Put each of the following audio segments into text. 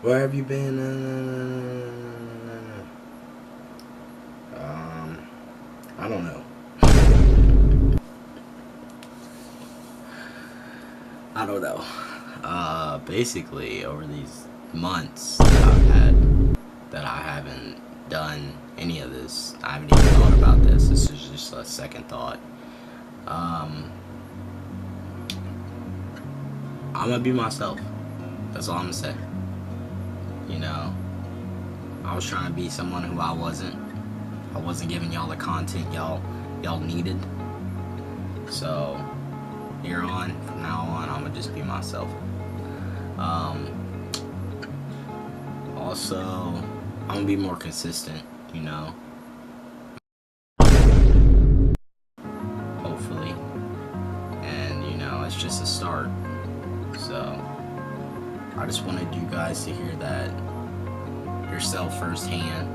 Where have you been? I don't know. I don't know. Basically, over these months that I've had, that I haven't done any of this. I haven't even thought about this. This is just a second thought. I'm gonna be myself. That's all I'm gonna say. You know, I was trying to be someone who I wasn't. I wasn't giving y'all the content y'all needed. So from now on, I'm gonna just be myself. Also, I'm gonna be more consistent. You know, hopefully, and you know, it's just a start. So I just wanted you guys to hear that yourself firsthand,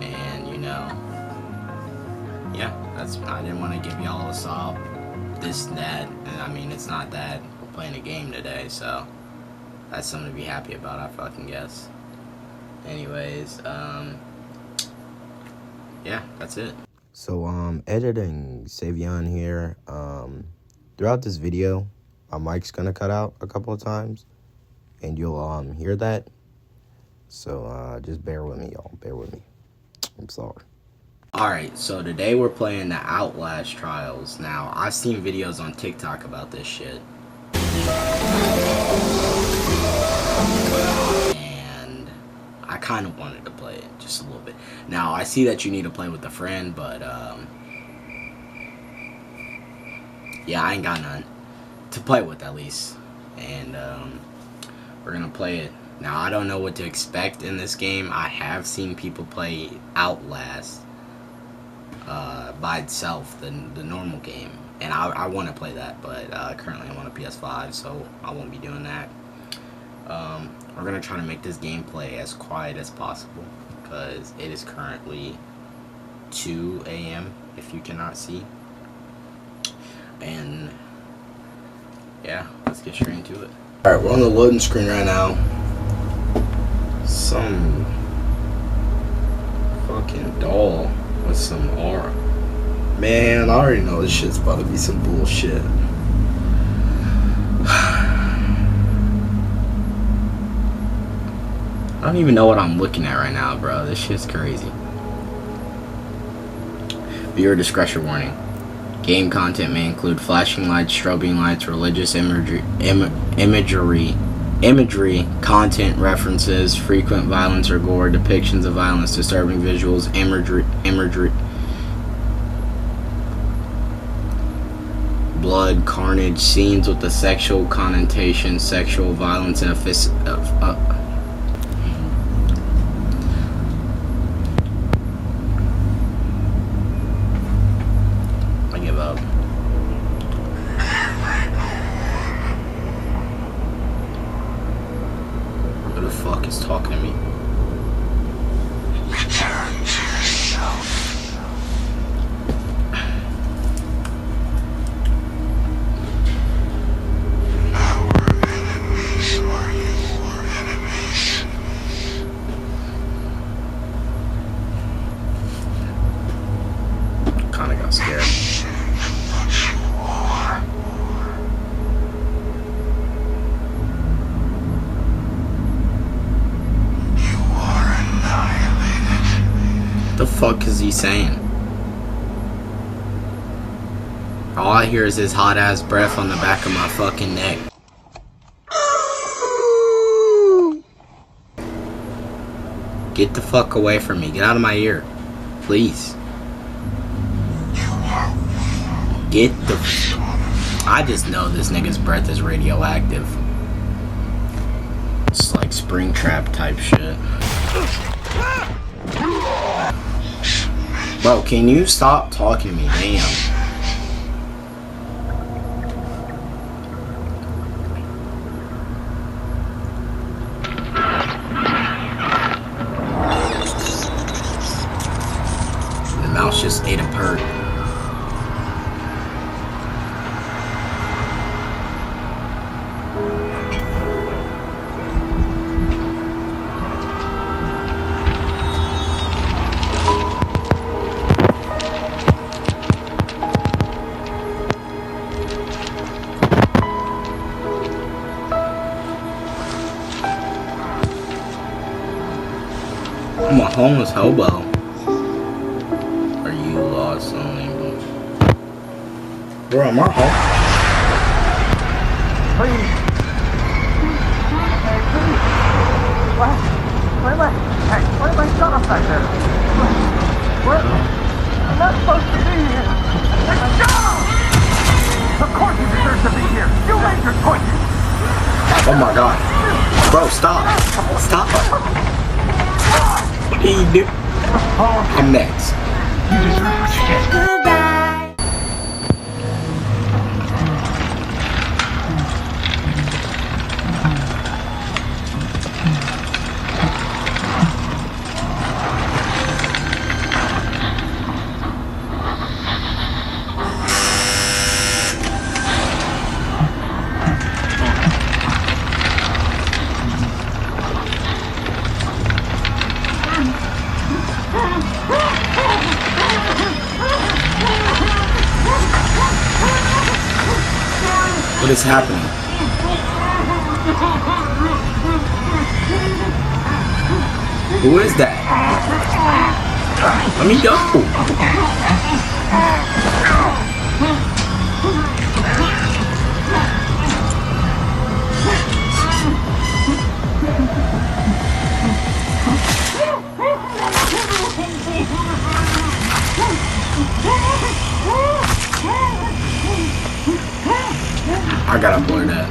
and you know, yeah, I didn't want to give y'all a sob, this and that, and I mean, it's not that we're playing a game today, so that's something to be happy about, I fucking guess. Anyways, yeah, that's it. So editing Savion here. Throughout this video, my mic's gonna cut out a couple of times, and you'll hear that. So just bear with me, y'all. Bear with me. I'm sorry. Alright, so today we're playing the Outlast trials. Now, I've seen videos on TikTok about this shit. And I kind of wanted to play it just a little bit. Now, I see that you need to play with a friend, but yeah, I ain't got none to play with, at least. And we're gonna play it. Now, I don't know what to expect in this game. I have seen people play Outlast by itself, the normal game, and I want to play that, but currently I'm on a PS5, so I won't be doing that. We're gonna try to make this gameplay as quiet as possible, because it is currently 2 a.m. if you cannot see. And yeah, let's get straight into it. Alright, we're on the loading screen right now. Some fucking doll with some aura. Man, I already know this shit's about to be some bullshit. I don't even know what I'm looking at right now, bro. This shit's crazy. Viewer discretion warning. Game content may include flashing lights, strobing lights, religious imagery, content references, frequent violence or gore, depictions of violence, disturbing visuals, imagery, blood, carnage, scenes with a sexual connotation, sexual violence, and I give up. Who the fuck is talking to me? Return to yourself. Our enemies are your enemies. Kinda got scared. The fuck is he saying? All I hear is his hot ass breath on the back of my fucking neck. Get the fuck away from me. Get out of my ear. Please. Get the... I just know this nigga's breath is radioactive. It's like Springtrap type shit. Bro, can you stop talking to me? Damn. The mouse just ate a perk. I'm a homeless hobo. Are you lost only? Bro, I'm at home. Please. Hey, please. Why am I shut up like this? What? I'm not supposed to be here. No! Of course you deserve to be here. You made your choices. Oh my god. Bro, stop. Stop. What do you do? I'm next. You deserve what you get. Goodbye. What is happening? Who is that? Let me go. I gotta blur that.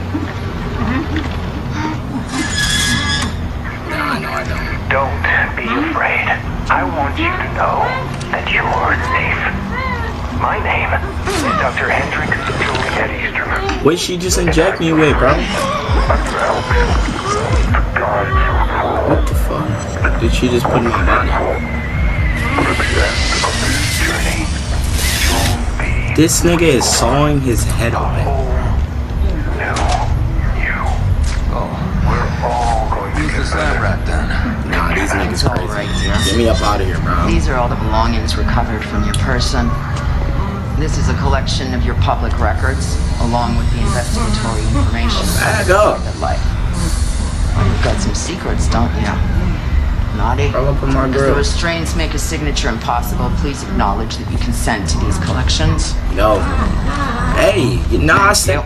No, I know I don't. Don't be afraid. I want you to know that you're safe. My name is Dr. Hendrik Juliet Easterman. What did she just inject me with, bro? What the fuck? Did she just put in my body? This nigga is sawing his head open. Nah, these niggas all right crazy. here. Get me up out of here, bro. These are all the belongings recovered from your person. This is a collection of your public records, along with the investigatory information. Back up. Life. Well, you've got some secrets, don't you? Naughty. Roll up in my As the grill. restraints make a signature impossible, please acknowledge that you consent to these collections. No. Hey, nah, I said.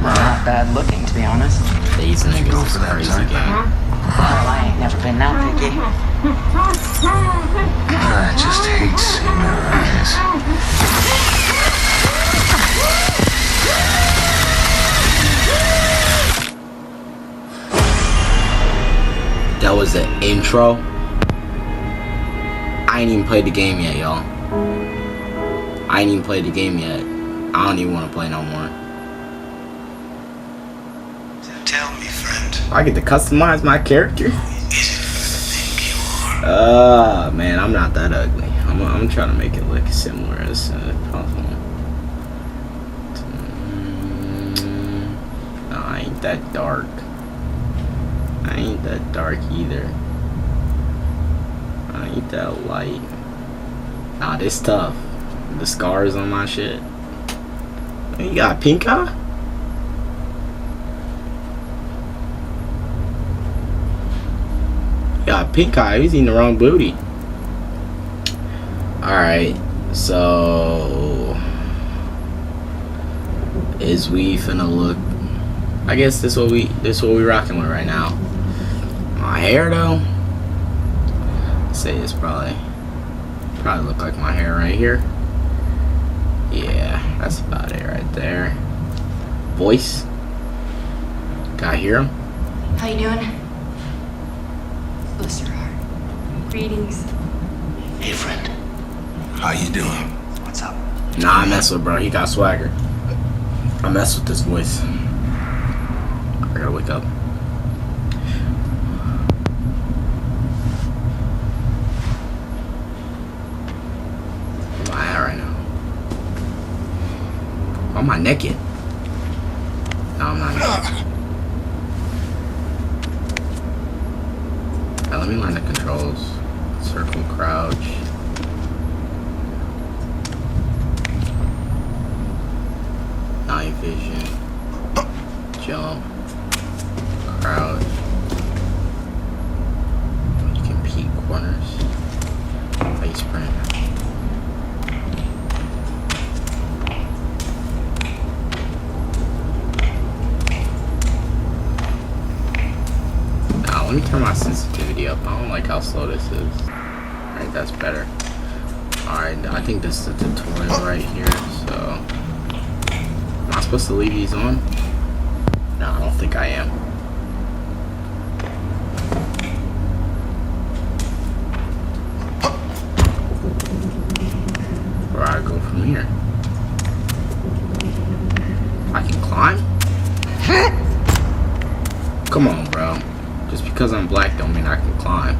Well, not bad looking, to be honest. These niggas is crazy, gang. Well, I ain't never been that picky. I just hate seeing their eyes. That was the intro. I ain't even played the game yet, y'all. I ain't even played the game yet. I don't even want to play no more. Tell me, friend, I get to customize my character. is it who you think you are? Man, I'm not that ugly. I'm trying to make it look similar as possible. No, I ain't that dark. I ain't that dark either. I ain't that light. Nah, this tough. The scars on my shit. You got pink eye? You got pink eye. He's eating the wrong booty. Alright, so is we finna look? I guess this what we rocking with right now. My hair though, I'd say it's probably look like my hair right here. Yeah, that's about it right there. Voice, can I hear him? How you doing? Bless your heart. Greetings. Hey, friend. How you doing? What's up? Nah, I mess with bro. He got swagger. I mess with this voice. I gotta wake up. Where am I at right now? Why am I naked? No, I'm not naked. Alright, let me learn the controls. Circle, crouch. Night vision. Jump. Crouch. You can peek Let me turn my sensitivity up. I don't like how slow this is. Alright, that's better. Alright, I think this is the tutorial right here, so... Am I supposed to leave these on? No, I don't think I am. Where do I go from here? I can climb? Come on, bro. Just because I'm black don't mean I can climb.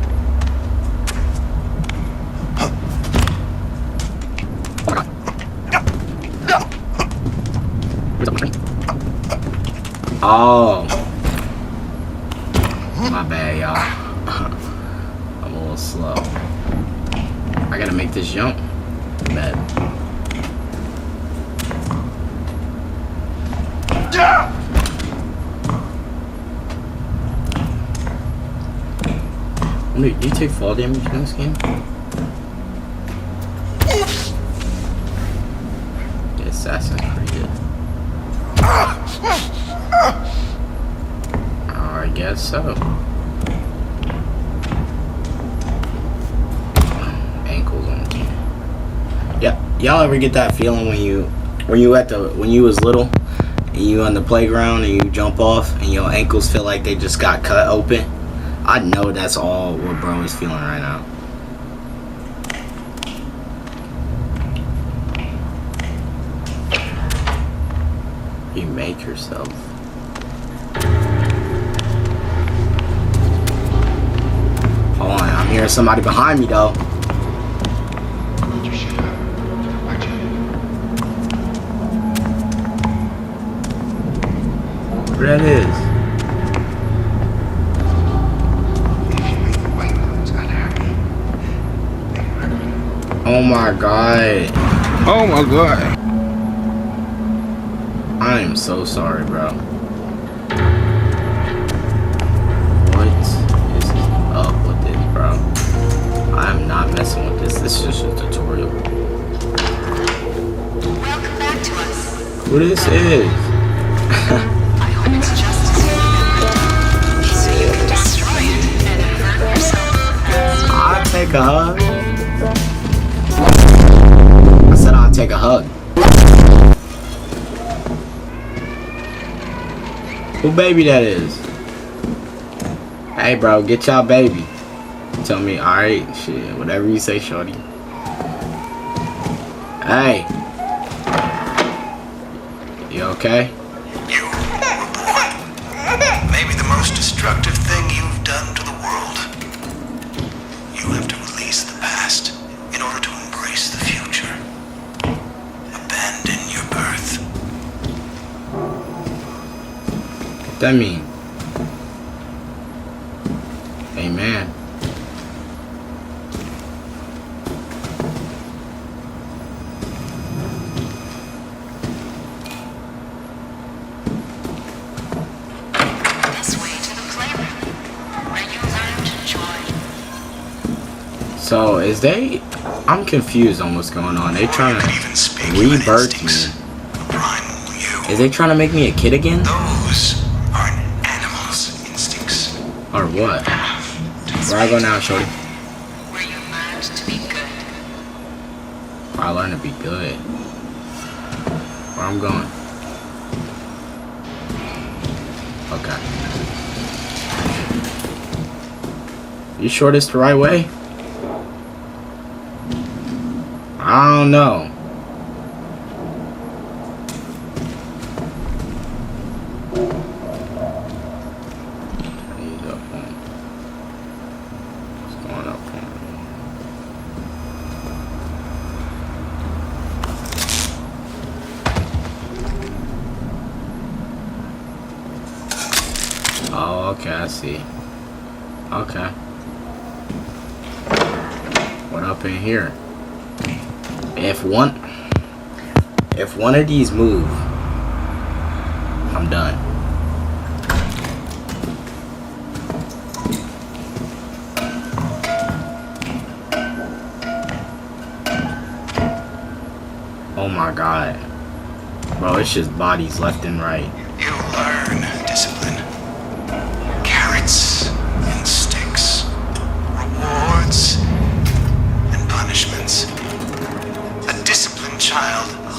Oh. My bad, y'all. I'm a little slow. I gotta make this jump. Bet. Do you take fall damage in this game? The Assassin's pretty good. I guess so. Ankles on me. Yeah, y'all ever get that feeling when you was little and you on the playground and you jump off and your ankles feel like they just got cut open? I know that's all what bro is feeling right now. You make yourself. Hold on, I'm hearing somebody behind me though. Who that is? Oh my god. Oh my god. I am so sorry, bro. What is up with this, bro? I am not messing with this. This is just a tutorial. Welcome back to us. Who this is? I hope it's just as so you can destroy it and hurt yourself. I'll take a hug. I said I'll take a hug. Who baby that is? Hey bro, get y'all baby. Tell me, alright, shit, whatever you say, shorty. Hey. You okay? You were born. Maybe the most destructive thing you've done to the world. You have to release the past in order to embrace the future. Abandon your birth. What that mean? Amen. This way to the playroom, where you learn to joy. So is they? I'm confused on what's going on. They trying You can even to speak human rebirth instincts. me. A primal you. Is they trying to make me a kid again? Those are an animal's instincts. Or what? Where I go now, shorty? Where you learned to be good. I learn to be good. Where I'm going? Okay. You sure this the right way? I don't know. He's up on. What's going up on? Oh, okay, I see. Okay. What up in here? If one of these move, I'm done. Oh my god. Bro, it's just bodies left and right. You learn discipline. Carrots and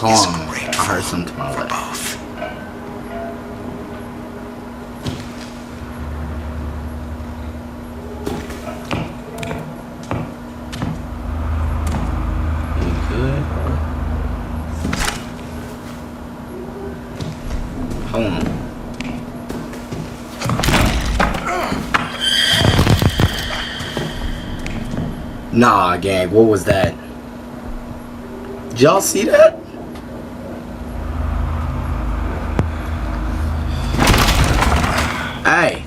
Hold is on. I grateful heard something for about that. both. You good? Hold on. Nah, gang. What was that? Did y'all see that? Hey.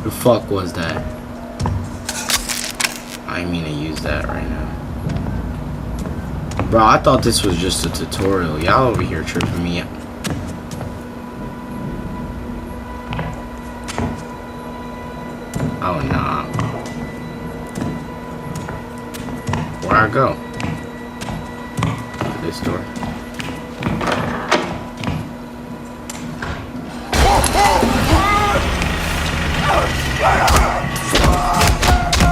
The fuck was that? I didn't mean to use that right now. Bro, I thought this was just a tutorial. Y'all over here tripping me out. Oh, nah. Where I go? This door.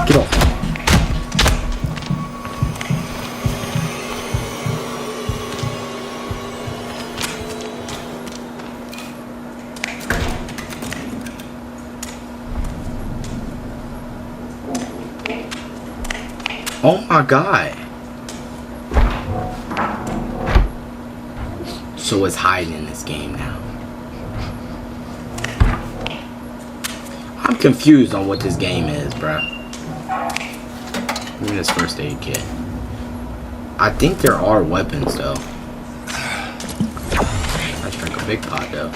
Get off. Oh my god. So it's hiding in this game now. I'm confused on what this game is, bruh. Give me this first aid kit. I think there are weapons, though. I drank a big pot, though.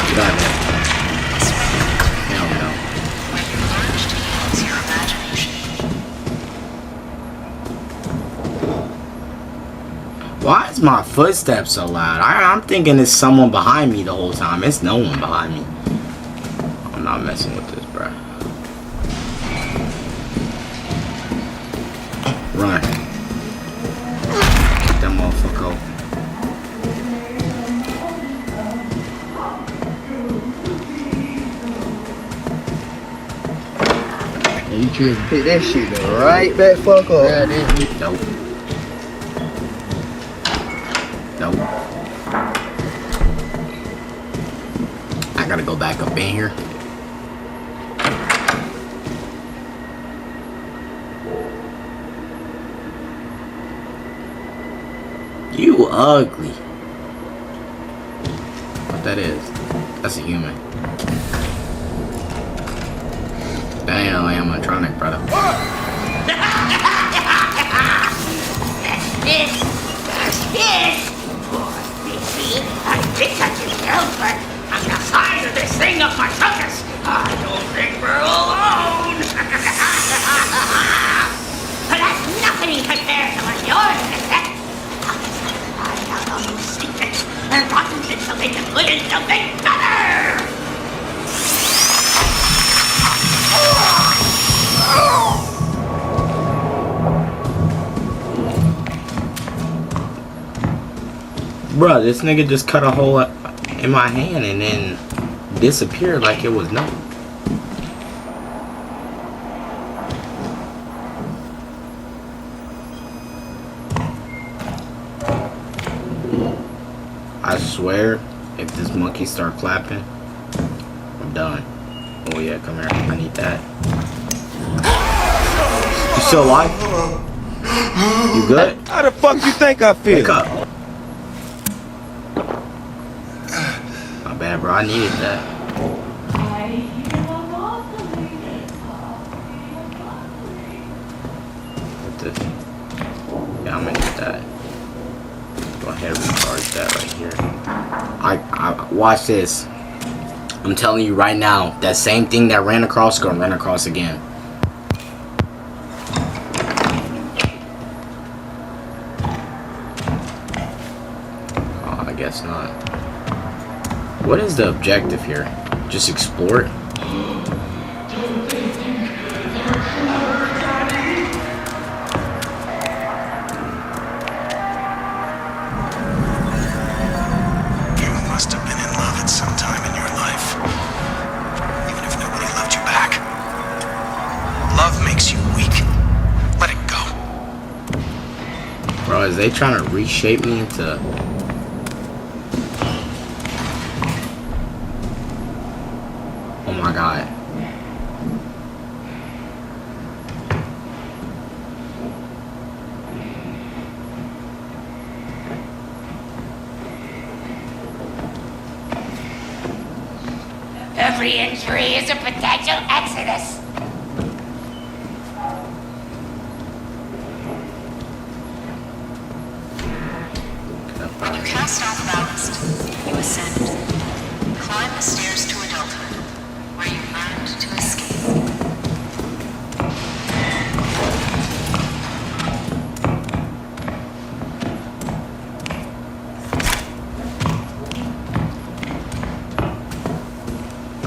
Get out of there. Hell no. When you learn to use your imagination. Why is my footsteps so loud? I'm thinking it's someone behind me the whole time. It's no one behind me. I'm not messing with this, bro. Run. Get that motherfucker open. You just pick that shit right back fuck up. Yeah, Nope. Nope. I gotta go back up in here. You ugly. What that is? That's a human. Damn, animatronic, brother. I think I can tell, but I'm the size of this thing up my tuchus. I don't think we're alone. But that's nothing compared to what yours is. I found all those secrets and gotten into something to put in something better. Bruh, this nigga just cut a hole in my hand and then disappeared like it was nothing. I swear, if this monkey start clapping, I'm done. Oh yeah, come here. I need that. You still alive? You good? How the fuck you think I feel? Wake up. My bad, bro. I needed that. What this? Yeah, I'm gonna need that. Go ahead and recharge that right here. I watch this. I'm telling you right now, that same thing that ran across gonna run across again. Oh, I guess not. What is the objective here? Just explore it? Bro, is they trying to reshape me into... Oh my god. Every injury is a potential exodus. When you cast off ballast, you ascend. Climb the stairs to adulthood, where you learned to escape.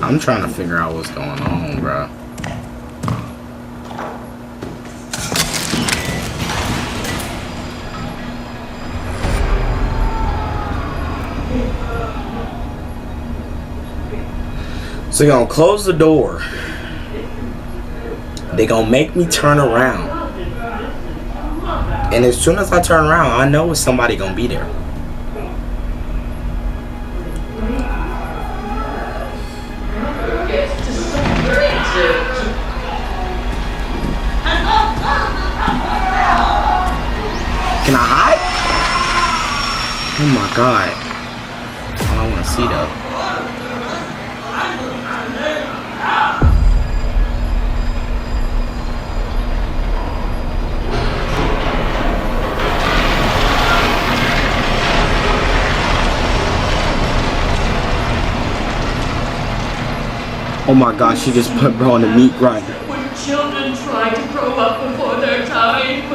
I'm trying to figure out what's going on, bro. So you're gonna close the door. They gonna make me turn around. And as soon as I turn around, I know it's somebody gonna be there. Can I hide? Oh my god. I don't want to see though. Oh my gosh, she just put bro on the meat grinder. When children try to grow up before their time.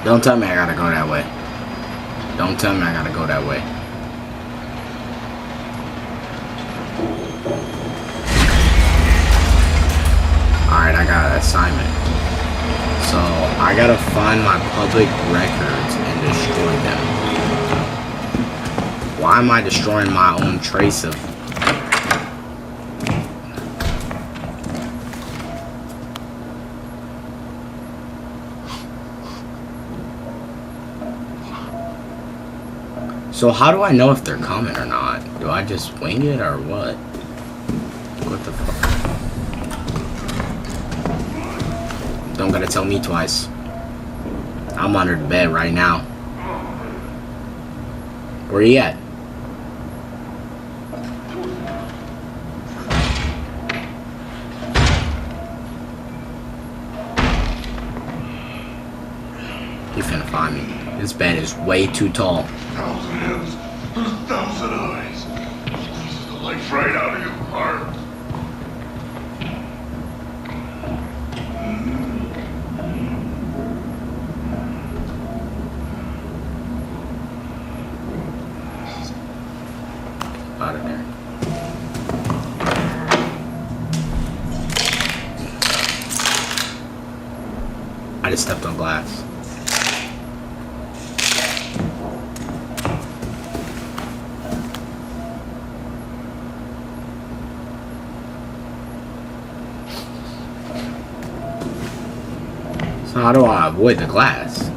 Don't tell me I gotta go that way. Don't tell me I gotta go that way. Alright, I got an assignment. So, I gotta find my public records and destroy them. Why am I destroying my own trace of... So how do I know if they're coming or not? Do I just wing it or what? What the fuck? Don't gotta tell me twice. I'm under the bed right now. Where you at? You finna find me. This bed is way too tall. Thousand heads, 1,000 eyes. This is the life right out of your heart. Out of there. I just stepped on glass. So how do I avoid the glass?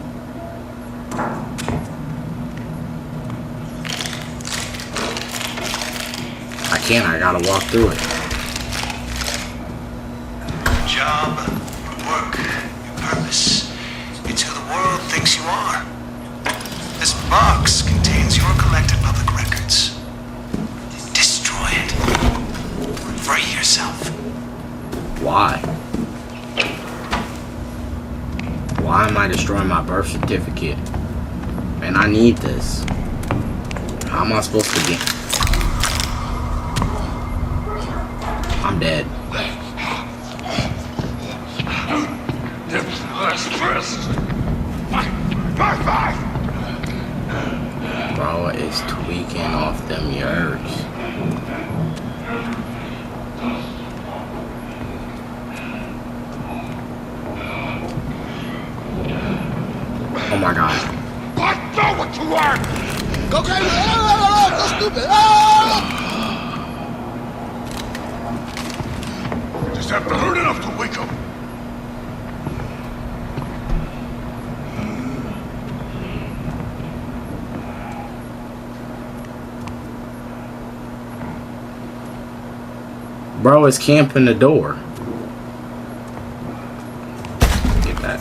I can't, I gotta walk through it. Your job, your work, your purpose. It's who the world thinks you are. This box contains your collected public records. Destroy it. Free yourself. Why? Why am I destroying my birth certificate? Man, I need this. How am I supposed to get? I'm dead. Last rest. Bro is tweaking off them yerks. Oh my god. I know what you are! Go crazy! Oh, go stupid! Oh! have to hurt enough to wake up. Bro is camping the door. Get that.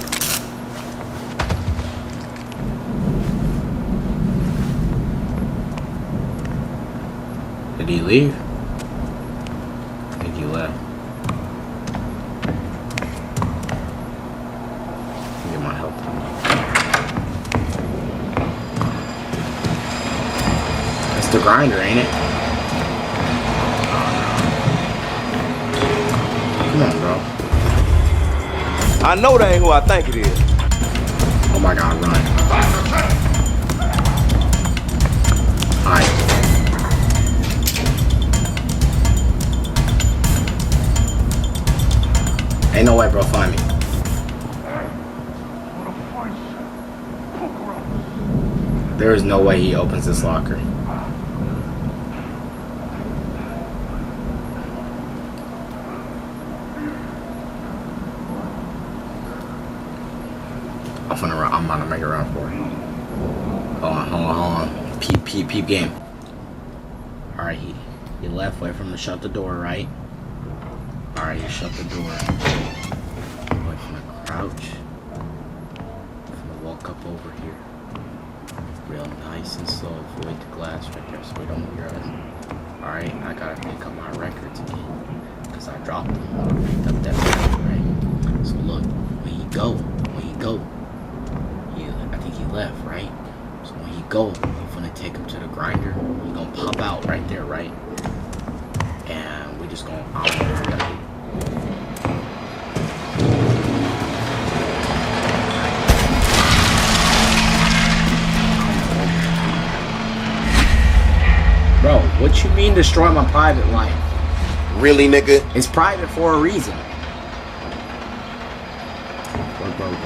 Did he leave? I think he left. Get my help. That's the grinder, ain't it? Come on, bro. I know that ain't who I think it is. Oh my god, run. Hi. Ain't no way, bro. Find me. There is no way he opens this locker. I'm about to make a run for it. Hold on. Peep game. Alright, he left. Wait for him to shut the door, right? Alright, he shut the door. Wait for him to crouch. I'm gonna walk up over here. Real nice and slow. Avoid the glass right there so we don't hear us. Alright, I gotta pick up my records again. Because I dropped them. I picked up that record, right? So look, when you go, I think he left, right? So when he go, I'm gonna take him to the grinder. He gonna pop out right there, right? And we just gonna, I don't know what we gotta do. Bro, what you mean destroy my private life? Really, nigga? It's private for a reason. Where'd bro go?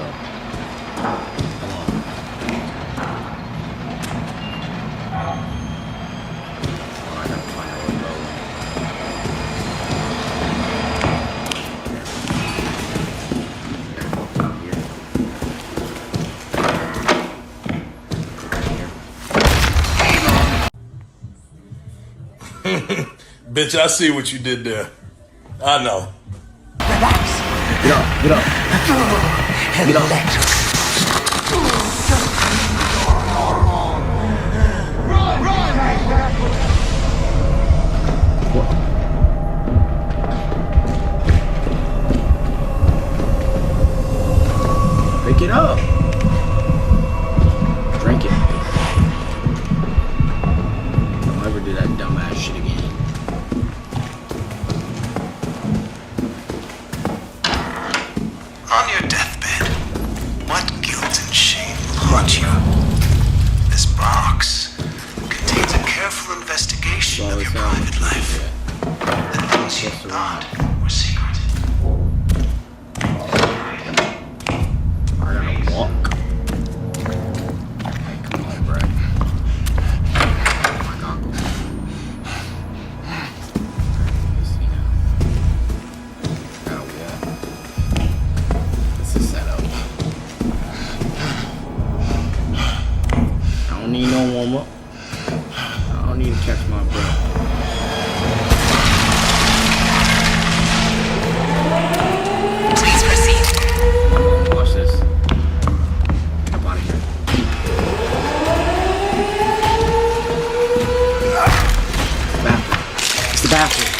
Bitch, I see what you did there. I know. Relax. Get up. And Get up. Pick it up. Drink it. Don't ever do that dumbass shit again. On your deathbed, what guilt and shame will haunt you? This box contains a careful investigation of your private life. The things you thought were secret. I gotta walk. Hey, come on, bro. Oh my goggles. Let's see now. Gotta walk. It's a setup. I don't need no warm up. I don't need to catch my breath. Please proceed. Watch this. Get up out of here. It's the bathroom.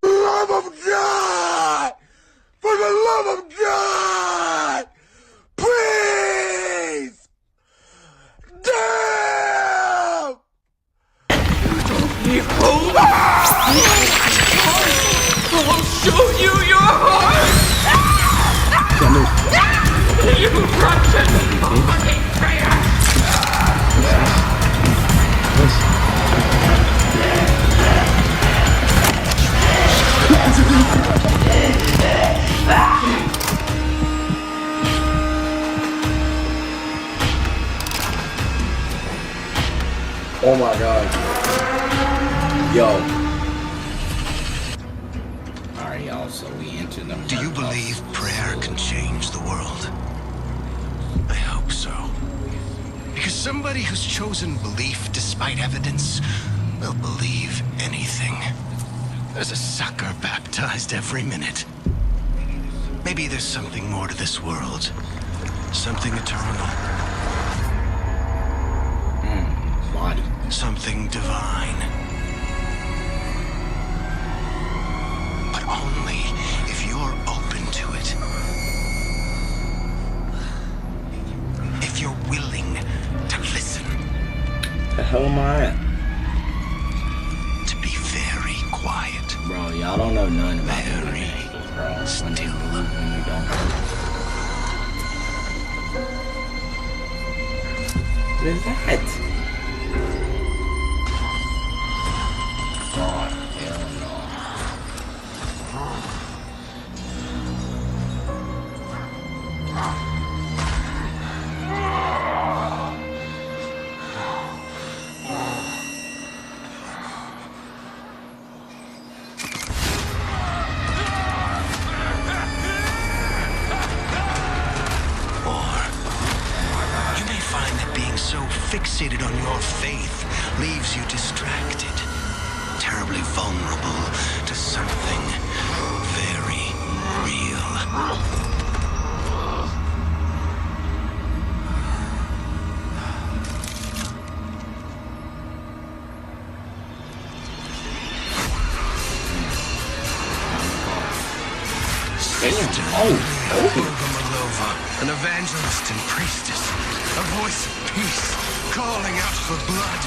Love of God! For the love of God! Please! Damn! I'll show you your heart! You wretched fucking traitor! Oh my god. Yo. Alright, y'all, so we entered the... Do you believe prayer can change the world? I hope so. Because somebody who's chosen belief despite evidence will believe anything. There's a sucker baptized every minute. Maybe there's something more to this world. Something eternal. Body. Something divine. But only if you're open to it. If you're willing to listen. The hell am I at? To be very quiet. Bro, y'all don't know nothing about the angels, bro. When they move, when we don't move. What is that? God, hell no. Fixated on your faith leaves you distracted, terribly vulnerable to something very real. An evangelist and priestess, a voice of peace, calling out for blood,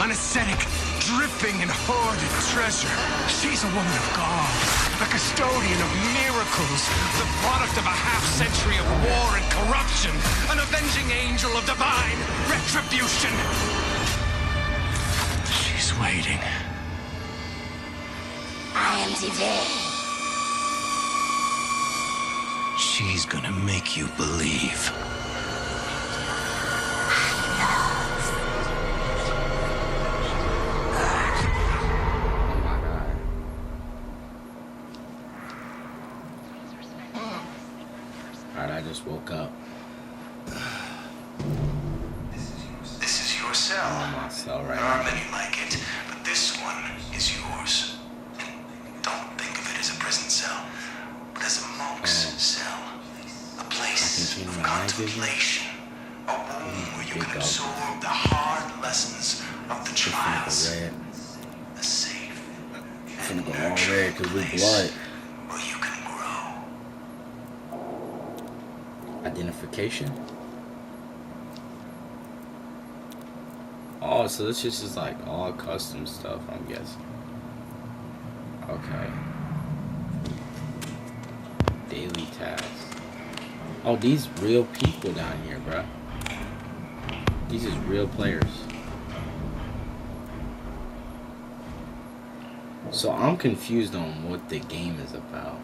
an ascetic dripping in hoarded treasure. She's a woman of God, a custodian of miracles, the product of a half-century of war and corruption, an avenging angel of divine retribution. She's waiting. I am today. She's gonna make you believe. Alright, I just woke up. This is your cell. I'm on my cell right There are now. many like it, but this one is yours. And don't think of it as a prison cell, but as a monk's cell. A place of contemplation. A womb where you can absorb the hard lessons of the trials. A safe and nurturing place where you can grow. Identification? Oh, so this is just like all custom stuff, I'm guessing. Okay. Daily tasks. Oh, these real people down here, bruh. These is real players. So I'm confused on what the game is about.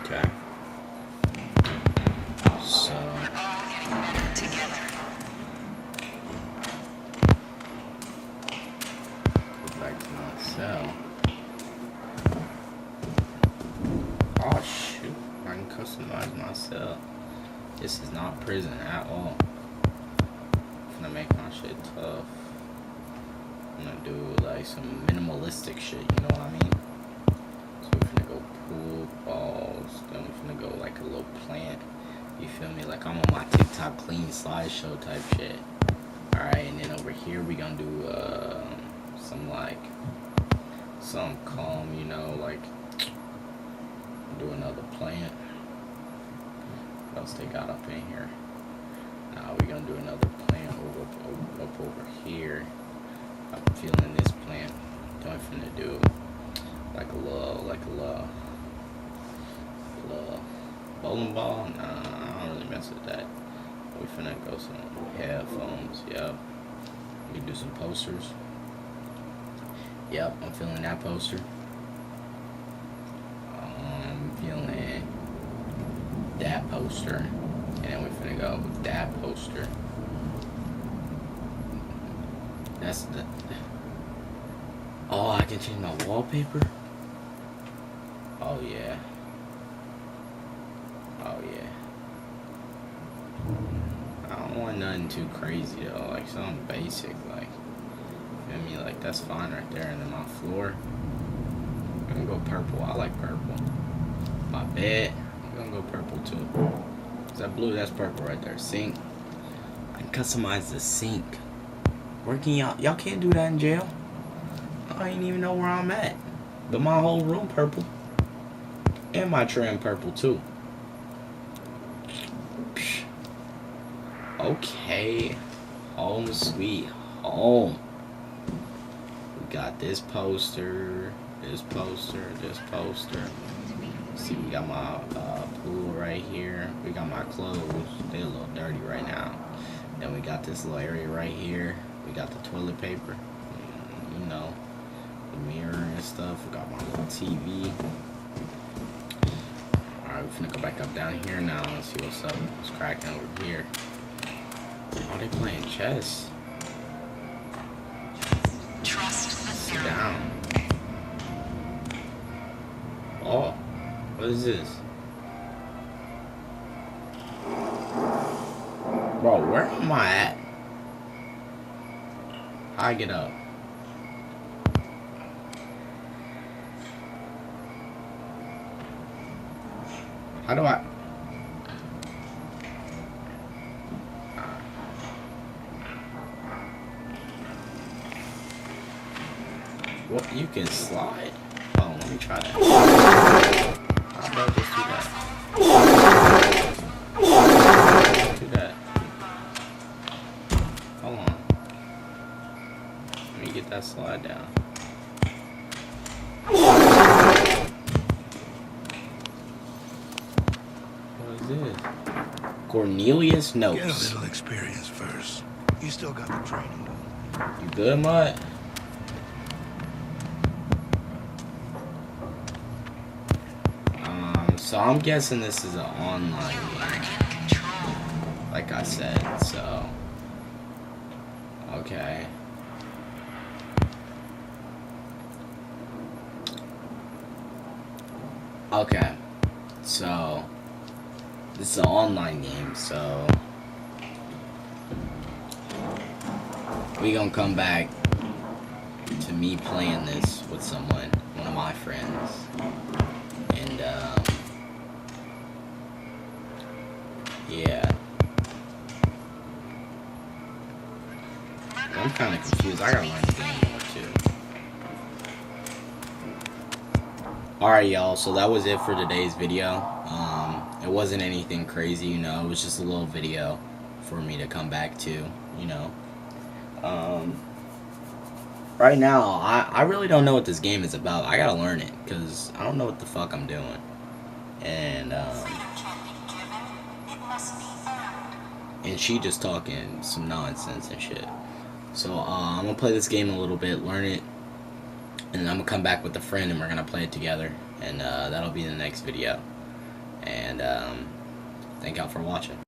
Okay. So Together. go back to my cell. Oh shoot! I can customize my cell. This is not prison at all. I'm gonna make my shit tough. I'm gonna do like some minimalistic shit. You know what I mean? So we're gonna go pool balls. Then we're gonna go like a little plant. You feel me? Like I'm on my TikTok clean slideshow type shit. Alright, and then over here we gonna do some like some calm, you know, like do another plant. What else they got up in here? Now we gonna do another plant up over here. I'm feeling this plant. Don't finna do Like a little bowling ball. Nah, I don't really mess with that. We finna go some headphones. Yep. We do some posters. Yep, I'm feeling that poster. I'm feeling that poster. And then we finna go with that poster. That's the... Oh, I can change my wallpaper? Oh, yeah. Oh, yeah. I don't want nothing too crazy, though. Like, something basic, like... I mean, like, that's fine right there. And then my floor, I'm gonna go purple. I like purple. My bed, I'm gonna go purple too. Is that blue? That's purple right there. Sink. I can customize the sink. Where can y'all can't do that in jail? I don't even know where I'm at. But my whole room purple. And my trim purple too. Okay. Home sweet home. Got this poster, this poster, this poster. See, we got my pool right here. We got my clothes. They're a little dirty right now. Then we got this little area right here. We got the toilet paper. You know, the mirror and stuff. We got my little TV. Alright, we're finna go back up down here now. Let's see what's up. What's cracking over here. Oh, they playing chess. Sit down. Oh, what is this? Bro, where am I at? How I get up? How do I? Well, you can slide. Oh, let me try that. How about just do that? Do that. Hold on. Let me get that slide down. What is this? Cornelius Notes. Get a little experience first. You still got the training. You good, Mutt? So I'm guessing this is an online game, like I said, so, okay. Okay, so, this is an online game, so, we gonna come back to me playing this with someone, one of my friends, and, yeah. I'm kind of confused. I gotta learn the game more too. Alright, y'all. So that was it for today's video. It wasn't anything crazy, you know. It was just a little video for me to come back to, you know. Right now, I really don't know what this game is about. I gotta learn it because I don't know what the fuck I'm doing. And she just talking some nonsense and shit. So I'm gonna play this game a little bit, learn it, and then I'm gonna come back with a friend and we're gonna play it together, and that'll be the next video. And thank y'all for watching.